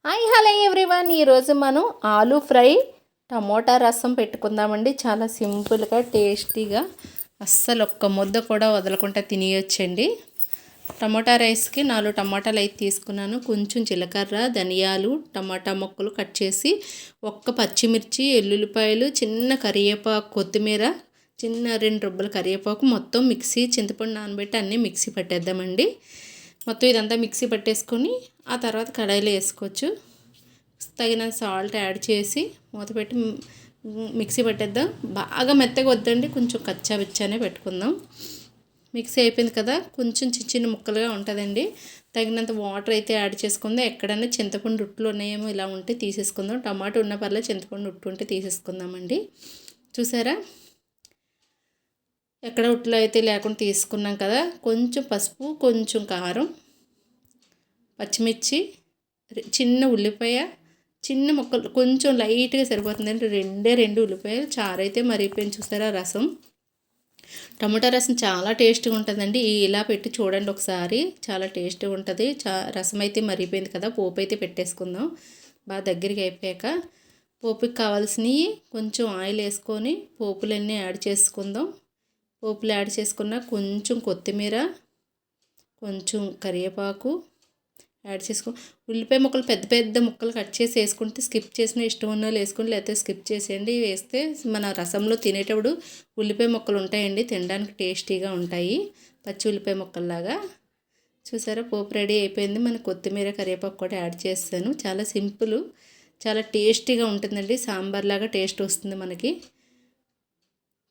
Hi hello everyone. ఈరోజు మనం aloo fry tomato రసం పెట్టుకుందామండి. చాలా సింపుల్గా టేస్టీగా అస్సలు ఒక్క ముద్ద కూడా వదలకుండా తినేయొచ్చండి. టమోటా రైస్కి 4 టమాటాలు అయితే తీసుకున్నాను. కొంచెం జీలకర్ర, ధనియాలు, టమాటా ముక్కలు కట్ చేసి, ఒక్క పచ్చిమిర్చి, ఎల్లుల్లిపాయలు, చిన్న కరివేపాకు, కొత్తిమీర, చిన్న 2 రుబ్బల కరివేపాకు, మొత్తం మిక్సీ చింతపండు నానబెట్టి అన్నీ మిక్సీ పట్టేద్దామండి. మొత్తం ఇదంతా మిక్సీ పట్టేసుకొని ఆ తర్వాత కడాయిలో వేసుకోవచ్చు. తగినంత సాల్ట్ యాడ్ చేసి మూత పెట్టి మిక్సీ పట్టేద్దాం. బాగా మెత్తగా వద్దండి, కొంచెం కచ్చా బిచ్చానే పెట్టుకుందాం. మిక్సీ అయిపోయింది కదా, కొంచెం చిన్న చిన్న ముక్కలుగా ఉంటుందండి. తగినంత వాటర్ అయితే యాడ్ చేసుకుందాం. ఎక్కడన్నా చింతపండు ఉట్లు ఉన్నాయేమో ఇలా ఉంటే తీసేసుకుందాం. టమాటో ఉన్న పర్లేదు, చింతపండు ఉట్టు ఉంటే తీసేసుకుందామండి. చూసారా, ఎక్కడ ఉట్లు అయితే లేకుండా తీసుకున్నాం కదా. కొంచెం పసుపు, కొంచెం కారం, పచ్చిమిర్చి, చిన్న ఉల్లిపాయ, చిన్న ముక్కలు కొంచెం లైట్గా సరిపోతుందండి. 2 ఉల్లిపాయలు, చారు అయితే మరిగిపోయింది. చూసారా రసం, టమాటా రసం చాలా టేస్ట్గా ఉంటుందండి. ఇలా పెట్టి చూడండి ఒకసారి, చాలా టేస్ట్గా ఉంటుంది. రసం అయితే మరిగిపోయింది కదా. పోపు అయితే పెట్టేసుకుందాం. బాగా దగ్గరికి అయిపోయాక పోపుకి కావాల్సినవి కొంచెం ఆయిల్ వేసుకొని పోపులన్నీ యాడ్ చేసుకుందాం. పోపులు యాడ్ చేసుకున్న కొంచెం కొత్తిమీర, కొంచెం కరివేపాకు యాడ్ చేసుకో. ఉల్లిపాయ ముక్కలు పెద్ద పెద్ద ముక్కలు కట్ చేసి వేసుకుంటే, స్కిప్ చేసిన ఇష్టం ఉన్న వాళ్ళు వేసుకుని, లేకపోతే స్కిప్ చేసేయండి. వేస్తే మన రసంలో తినేటప్పుడు ఉల్లిపాయ ముక్కలు ఉంటాయండి, తినడానికి టేస్టీగా ఉంటాయి, పచ్చి ఉల్లిపాయ ముక్కల్లాగా. చూసారా, పోపు రెడీ అయిపోయింది. మన కొత్తిమీర, కరివేపాకు కూడా యాడ్ చేస్తాను. చాలా సింపుల్, చాలా టేస్టీగా ఉంటుందండి. సాంబార్ లాగా టేస్ట్ వస్తుంది మనకి.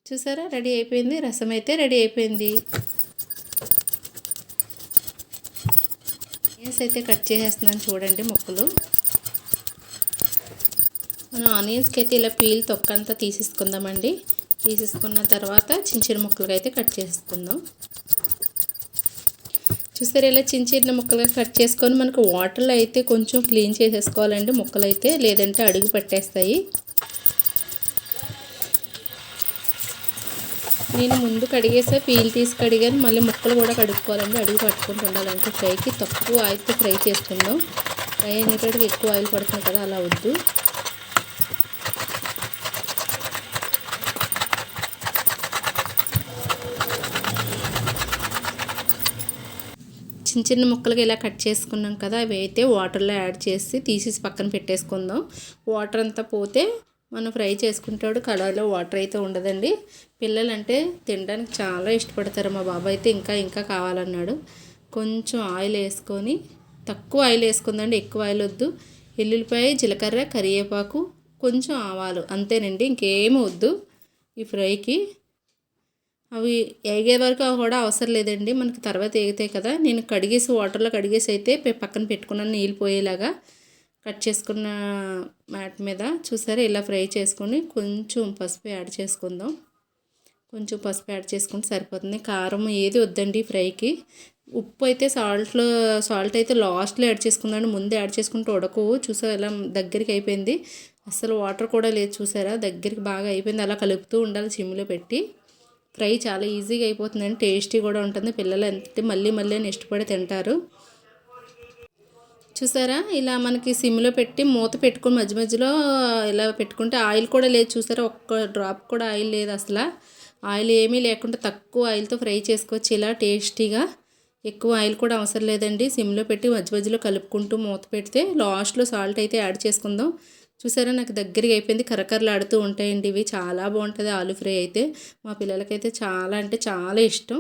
చూసారా, రెడీ అయిపోయింది. రసం అయితే రెడీ అయిపోయింది. ఆనియన్స్ అయితే కట్ చేసేస్తున్నాను చూడండి ముక్కలు. మనం ఆనియన్స్కి అయితే ఇలా పీల్ తొక్కంతా తీసేసుకుందామండి. తీసేసుకున్న తర్వాత చిన్న చిన్న ముక్కలుగా అయితే కట్ చేసుకుందాం. చూసారా, ఇలా చిన్న చిన్న ముక్కలుగా కట్ చేసుకొని మనకు వాటర్లో అయితే కొంచెం క్లీన్ చేసేసుకోవాలండి ముక్కలు అయితే, లేదంటే అడుగు పట్టేస్తాయి. నేను ముందు కడిగేసా, పీల్ తీసి కడిగాను. మళ్ళీ ముక్కలు కూడా కడుక్కోవాలండి, అడుగు పట్టుకుంటూ ఉండాలంటే. ఫ్రైకి తక్కువ ఆయిల్తో ఫ్రై చేసుకుందాం. ఫ్రై అనేటట్టుగా ఎక్కువ ఆయిల్ పడుతుంది కదా, అలా వద్దు. చిన్న చిన్న ముక్కలుగా ఇలా కట్ చేసుకున్నాం కదా, అవి అయితే వాటర్లో యాడ్ చేసి తీసేసి పక్కన పెట్టేసుకుందాం. వాటర్ అంతా పోతే మనం ఫ్రై చేసుకుంటాడు. కడాయిలో వాటర్ అయితే ఉండదండి. పిల్లలంటే తినడానికి చాలా ఇష్టపడతారు. మా బాబాయ్ అయితే ఇంకా కావాలన్నాడు. కొంచెం ఆయిల్ వేసుకొని, తక్కువ ఆయిల్ వేసుకుందండి, ఎక్కువ ఆయిల్ వద్దు. ఎల్లుల్లిపాయ, జీలకర్ర, కరివేపాకు, కొంచెం ఆవాలు, అంతేనండి, ఇంకేమీ వద్దు ఈ ఫ్రైకి. అవి వేగే వరకు కూడా అవసరం లేదండి, మనకి తర్వాత వేగుతాయి కదా. నేను కడిగేసి వాటర్లో కడిగేసి అయితే పక్కన పెట్టుకున్నాను, నీళ్ళు పోయేలాగా కట్ చేసుకున్న మ్యాట్ మీద. చూసారా, ఇలా ఫ్రై చేసుకొని కొంచెం పసుపు యాడ్ చేసుకుందాం. కొంచెం పసుపు యాడ్ చేసుకుంటే సరిపోతుంది. కారం ఏది వద్దండి ఫ్రైకి. ఉప్పు అయితే సాల్ట్ అయితే లాస్ట్లో యాడ్ చేసుకుందాం, ముందు యాడ్ చేసుకుంటే ఉడకవు. చూసారా, ఇలా దగ్గరికి అయిపోయింది. అసలు వాటర్ కూడా లేదు. చూసారా, దగ్గరికి బాగా అయిపోయింది. అలా కలుపుతూ ఉండాలి సిమ్లో పెట్టి. ఫ్రై చాలా ఈజీగా అయిపోతుందండి, టేస్టీ కూడా ఉంటుంది. పిల్లలు అంటే మళ్ళీ అని ఇష్టపడి తింటారు. చూసారా, ఇలా మనకి సిమ్లో పెట్టి మూత పెట్టుకుని మధ్య మధ్యలో ఇలా పెట్టుకుంటే ఆయిల్ కూడా లేదు. చూసారా, ఒక్క డ్రాప్ కూడా ఆయిల్ లేదు అసలు. ఆయిల్ ఏమీ లేకుండా తక్కువ ఆయిల్తో ఫ్రై చేసుకోవచ్చు ఇలా టేస్టీగా. ఎక్కువ ఆయిల్ కూడా అవసరం లేదండి. సిమ్లో పెట్టి మధ్య మధ్యలో కలుపుకుంటూ మూత పెడితే లాస్ట్లో సాల్ట్ అయితే యాడ్ చేసుకుందాం. చూసారా, నాకు దగ్గరికి అయిపోయింది. కరకరలాడుతూ ఉంటాయండి ఇవి. చాలా బాగుంటుంది ఆలూ ఫ్రై అయితే. మా పిల్లలకైతే చాలా అంటే చాలా ఇష్టం.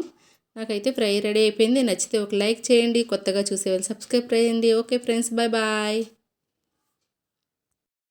నాకైతే ఫ్రై రెడీ అయిపోయింది. నచ్చితే ఒక లైక్ చేయండి, కొత్తగా చూసేవాళ్ళు సబ్స్క్రైబ్ చేయండి. Okay friends, bye bye.